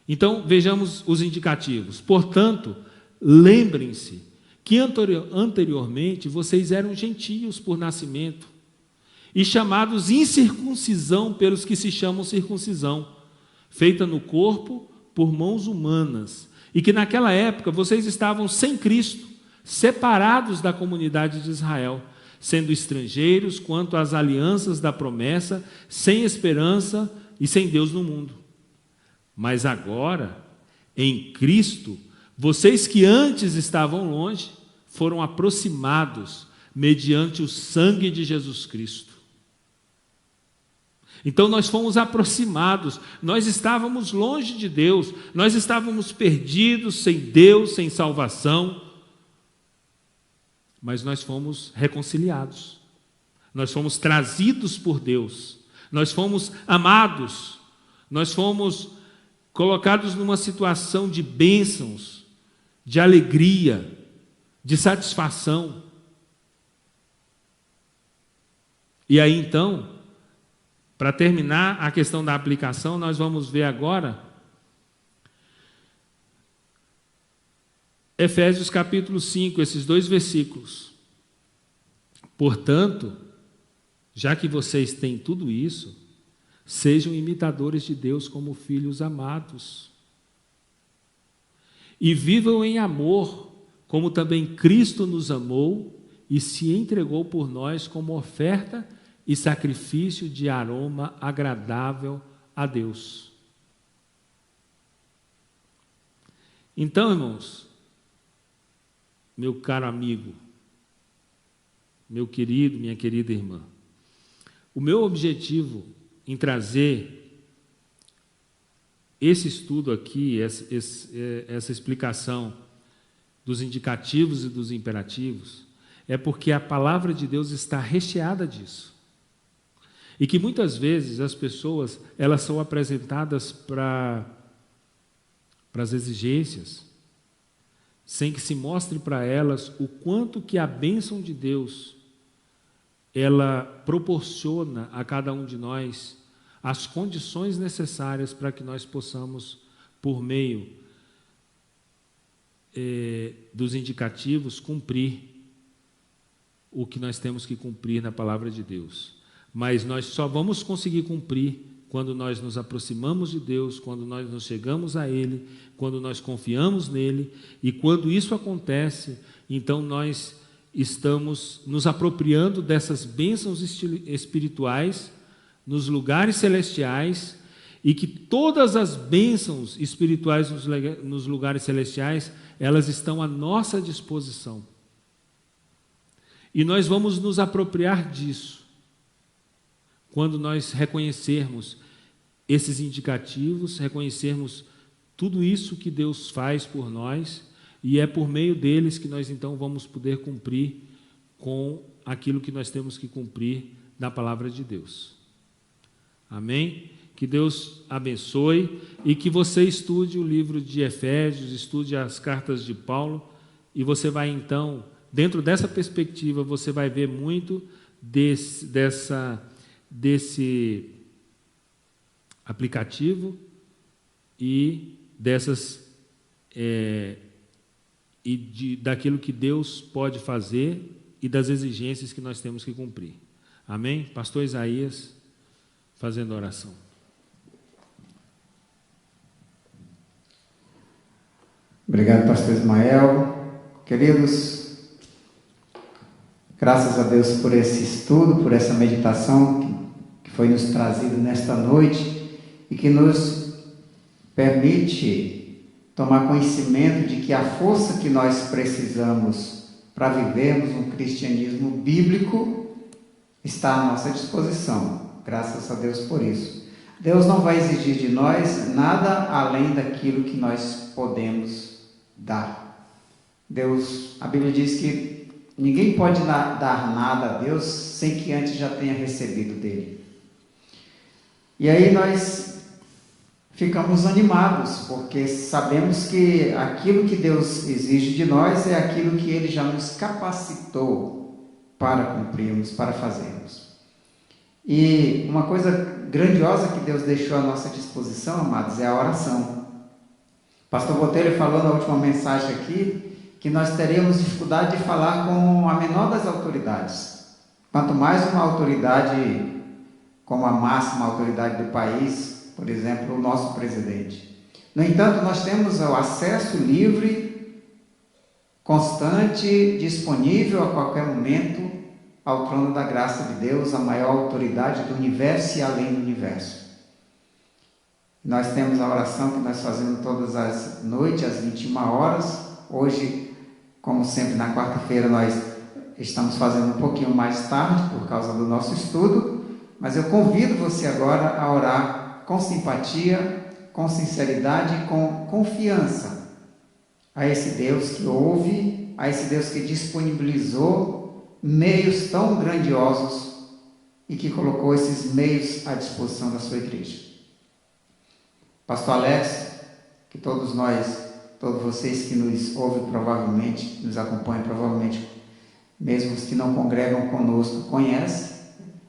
Então, vejamos os indicativos. Portanto, lembrem-se que anteriormente vocês eram gentios por nascimento e chamados incircuncisão pelos que se chamam circuncisão, feita no corpo por mãos humanas, e que naquela época vocês estavam sem Cristo, separados da comunidade de Israel, sendo estrangeiros quanto às alianças da promessa, sem esperança e sem Deus no mundo. Mas agora, em Cristo, vocês que antes estavam longe, foram aproximados mediante o sangue de Jesus Cristo. Então nós fomos aproximados, nós estávamos longe de Deus, nós estávamos perdidos, sem Deus, sem salvação, mas nós fomos reconciliados, nós fomos trazidos por Deus, nós fomos amados, nós fomos colocados numa situação de bênçãos, de alegria, de satisfação. E aí então, para terminar a questão da aplicação, nós vamos ver agora Efésios capítulo 5, esses 2 versículos. Portanto, já que vocês têm tudo isso, sejam imitadores de Deus como filhos amados. E vivam em amor, como também Cristo nos amou e se entregou por nós como oferta e sacrifício de aroma agradável a Deus. Então, irmãos, meu caro amigo, meu querido, minha querida irmã, o meu objetivo em trazer esse estudo aqui, essa explicação dos indicativos e dos imperativos, é porque a palavra de Deus está recheada disso. E que muitas vezes as pessoas, elas são apresentadas para as exigências, sem que se mostre para elas o quanto que a bênção de Deus, ela proporciona a cada um de nós as condições necessárias para que nós possamos, por meio dos indicativos, cumprir o que nós temos que cumprir na palavra de Deus. Mas nós só vamos conseguir cumprir quando nós nos aproximamos de Deus, quando nós nos chegamos a Ele, quando nós confiamos nele, e quando isso acontece, então nós estamos nos apropriando dessas bênçãos espirituais nos lugares celestiais, e que todas as bênçãos espirituais nos lugares celestiais, elas estão à nossa disposição. E nós vamos nos apropriar disso quando nós reconhecermos esses indicativos, reconhecermos tudo isso que Deus faz por nós, e é por meio deles que nós então vamos poder cumprir com aquilo que nós temos que cumprir na palavra de Deus. Amém? Que Deus abençoe e que você estude o livro de Efésios, estude as cartas de Paulo, e você vai então, dentro dessa perspectiva, você vai ver muito desse aplicativo e daquilo que Deus pode fazer e das exigências que nós temos que cumprir. Amém? Pastor Isaías, fazendo a oração. Obrigado, pastor Ismael. Queridos, Graças a Deus por esse estudo, por essa meditação que foi nos trazido nesta noite e que nos permite tomar conhecimento de que a força que nós precisamos para vivermos um cristianismo bíblico está à nossa disposição. Graças a Deus por isso. Deus não vai exigir de nós nada além daquilo que nós podemos dar. Deus, a Bíblia diz que ninguém pode dar nada a Deus sem que antes já tenha recebido dele. E aí nós ficamos animados, porque sabemos que aquilo que Deus exige de nós é aquilo que Ele já nos capacitou para cumprirmos, para fazermos. E uma coisa grandiosa que Deus deixou à nossa disposição, amados, é a oração. Pastor Botelho falou na última mensagem aqui que nós teríamos dificuldade de falar com a menor das autoridades. Quanto mais uma autoridade como a máxima autoridade do país, por exemplo, o nosso presidente. No entanto, nós temos o acesso livre, constante, disponível a qualquer momento ao trono da graça de Deus, a maior autoridade do universo e além do universo. Nós temos a oração que nós fazemos todas as noites, às 21 horas. Hoje, como sempre, na quarta-feira, nós estamos fazendo um pouquinho mais tarde, por causa do nosso estudo, mas eu convido você agora a orar com simpatia, com sinceridade e com confiança a esse Deus que ouve, a esse Deus que disponibilizou meios tão grandiosos e que colocou esses meios à disposição da sua igreja. Pastor Alex, que todos nós, todos vocês que nos ouvem provavelmente, nos acompanham provavelmente, mesmo os que não congregam conosco, conhecem,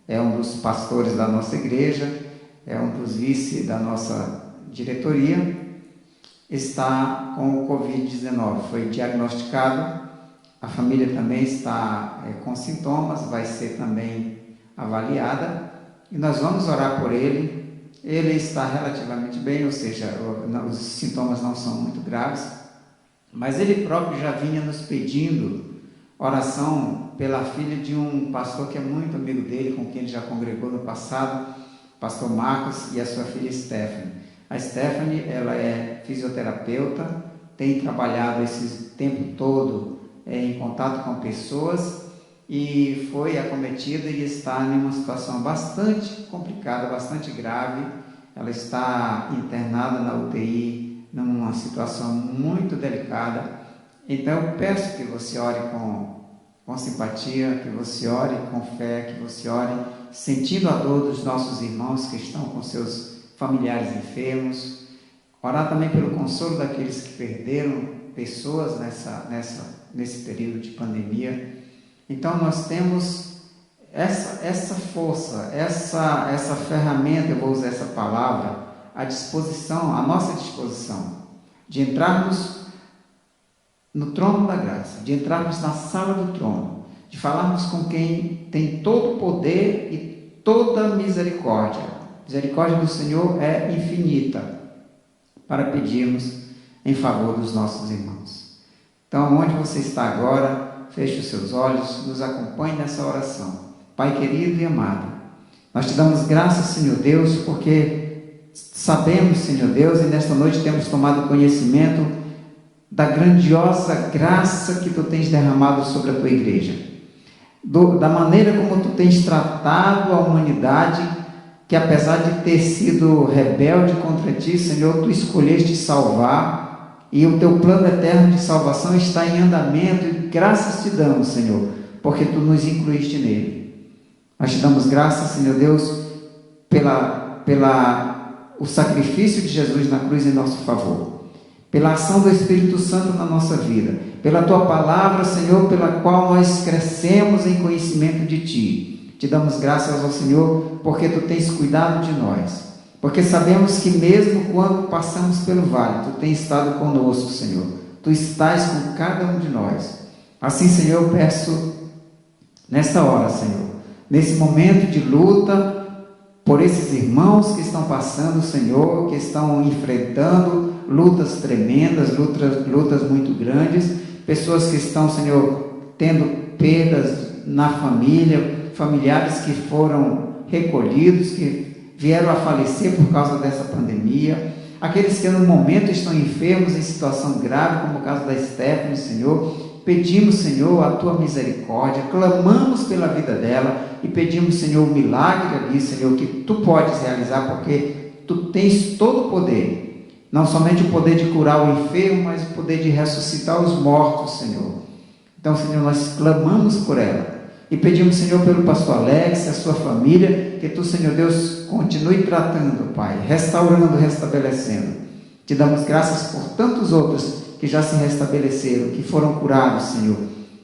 é um dos pastores da nossa igreja, é um dos vice da nossa diretoria, está com o Covid-19, foi diagnosticado, a família também está com sintomas, vai ser também avaliada, e nós vamos orar por ele. Ele está relativamente bem, ou seja, os sintomas não são muito graves, mas ele próprio já vinha nos pedindo oração pela filha de um pastor que é muito amigo dele, com quem ele já congregou no passado, pastor Marcos, e a sua filha Stephanie. A Stephanie, ela é fisioterapeuta, tem trabalhado esse tempo todo em contato com pessoas e foi acometida e está em uma situação bastante complicada, bastante grave. Ela está internada na UTI, numa situação muito delicada. Então eu peço que você ore com simpatia, que você ore com fé, que você ore sentindo a dor dos nossos irmãos que estão com seus familiares enfermos. Orar também pelo consolo daqueles que perderam pessoas nesse período de pandemia. Então nós temos essa força, essa ferramenta, eu vou usar essa palavra, à nossa disposição, de entrarmos no trono da graça, de entrarmos na sala do trono, de falarmos com quem tem todo o poder e toda a misericórdia. A misericórdia do Senhor é infinita, para pedirmos em favor dos nossos irmãos. Então, onde você está agora, feche os seus olhos, nos acompanhe nessa oração. Pai querido e amado, nós te damos graças, Senhor Deus, porque sabemos, Senhor Deus, e nesta noite temos tomado conhecimento da grandiosa graça que tu tens derramado sobre a tua igreja, da maneira como tu tens tratado a humanidade, que apesar de ter sido rebelde contra ti, Senhor, tu escolheste salvar, e o teu plano eterno de salvação está em andamento, e graças te damos, Senhor, porque tu nos incluíste nele. Nós te damos graças, Senhor Deus, o sacrifício de Jesus na cruz em nosso favor, pela ação do Espírito Santo na nossa vida, pela tua palavra, Senhor, pela qual nós crescemos em conhecimento de ti. Te damos graças ao Senhor, porque tu tens cuidado de nós, porque sabemos que mesmo quando passamos pelo vale, tu tens estado conosco, Senhor, tu estás com cada um de nós. Assim, Senhor, eu peço nesta hora, Senhor, nesse momento de luta, por esses irmãos que estão passando, Senhor, que estão enfrentando lutas tremendas, lutas muito grandes, pessoas que estão, Senhor, tendo perdas na família, familiares que foram recolhidos, que vieram a falecer por causa dessa pandemia, aqueles que no momento estão enfermos em situação grave, como o caso da Stephanie, Senhor. Pedimos, Senhor, a Tua misericórdia, clamamos pela vida dela e pedimos, Senhor, um milagre ali, Senhor, que Tu podes realizar, porque Tu tens todo o poder, não somente o poder de curar o enfermo, mas o poder de ressuscitar os mortos, Senhor. Então, Senhor, nós clamamos por ela e pedimos, Senhor, pelo pastor Alex, a sua família, que Tu, Senhor Deus, continue tratando, Pai, restaurando, restabelecendo. Te damos graças por tantos outros que já se restabeleceram, que foram curados, Senhor.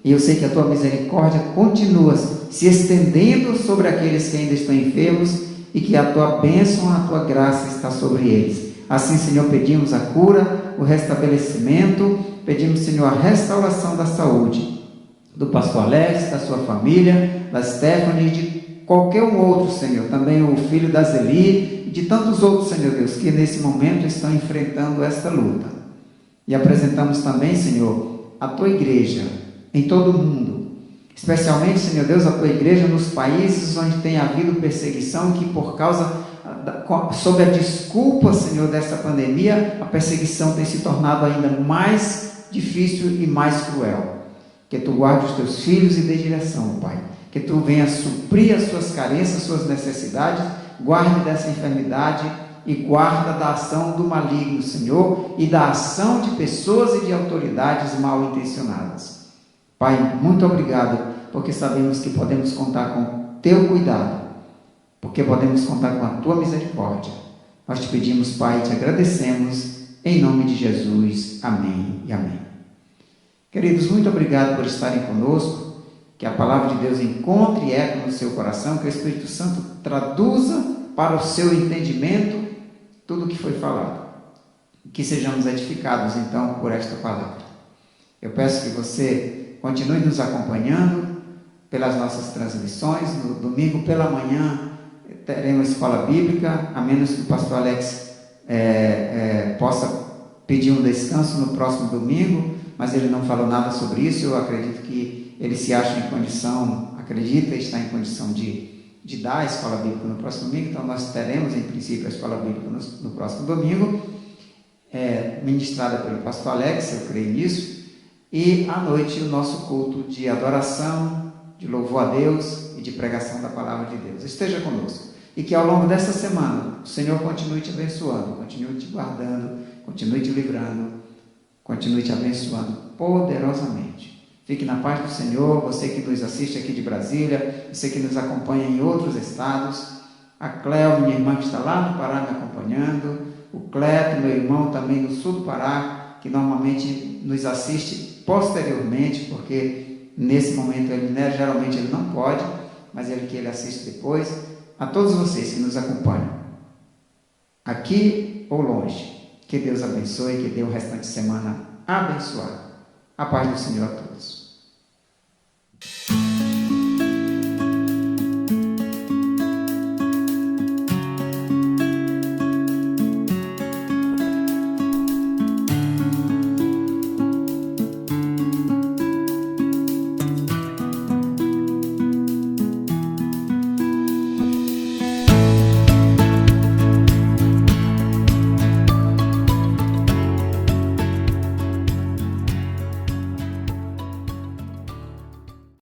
E eu sei que a Tua misericórdia continua se estendendo sobre aqueles que ainda estão enfermos e que a Tua bênção, a Tua graça está sobre eles. Assim, Senhor, pedimos a cura, o restabelecimento, pedimos, Senhor, a restauração da saúde do pastor Alex, da sua família, da Stephanie e de qualquer um outro, Senhor, também o filho da Zeli e de tantos outros, Senhor Deus, que nesse momento estão enfrentando esta luta. E apresentamos também, Senhor, a Tua igreja em todo o mundo, especialmente, Senhor Deus, a Tua igreja nos países onde tem havido perseguição, que por causa, sob a desculpa, Senhor, dessa pandemia, a perseguição tem se tornado ainda mais difícil e mais cruel. Que Tu guarde os Teus filhos e dê direção, Pai. Que Tu venha suprir as suas carências, suas necessidades, guarde dessa enfermidade e guarda da ação do maligno, Senhor, e da ação de pessoas e de autoridades mal intencionadas. Pai, muito obrigado, porque sabemos que podemos contar com Teu cuidado, porque podemos contar com a Tua misericórdia. Nós Te pedimos, Pai, e Te agradecemos, em nome de Jesus. Amém e amém. Queridos, muito obrigado por estarem conosco, que a palavra de Deus encontre eco no seu coração, que o Espírito Santo traduza para o seu entendimento tudo o que foi falado. Que sejamos edificados, então, por esta palavra. Eu peço que você continue nos acompanhando pelas nossas transmissões. No domingo pela manhã teremos escola bíblica, a menos que o pastor Alex possa pedir um descanso no próximo domingo, mas ele não falou nada sobre isso. Eu acredito que ele se acha em condição, acredita e está em condição de dar a escola bíblica no próximo domingo. Então nós teremos em princípio a escola bíblica no próximo domingo, ministrada pelo pastor Alex, eu creio nisso, e à noite o nosso culto de adoração, de louvor a Deus e de pregação da palavra de Deus. Esteja conosco e que ao longo dessa semana o Senhor continue te abençoando, continue te guardando, continue te livrando, continue te abençoando poderosamente. Fique na paz do Senhor, você que nos assiste aqui de Brasília, você que nos acompanha em outros estados, a Cléo, minha irmã que está lá no Pará me acompanhando, o Cleto, meu irmão também no sul do Pará, que normalmente nos assiste posteriormente, porque nesse momento ele, geralmente ele não pode, mas ele assiste depois. A todos vocês que nos acompanham, aqui ou longe, que Deus abençoe, que dê o restante de semana abençoado. A paz do Senhor a todos.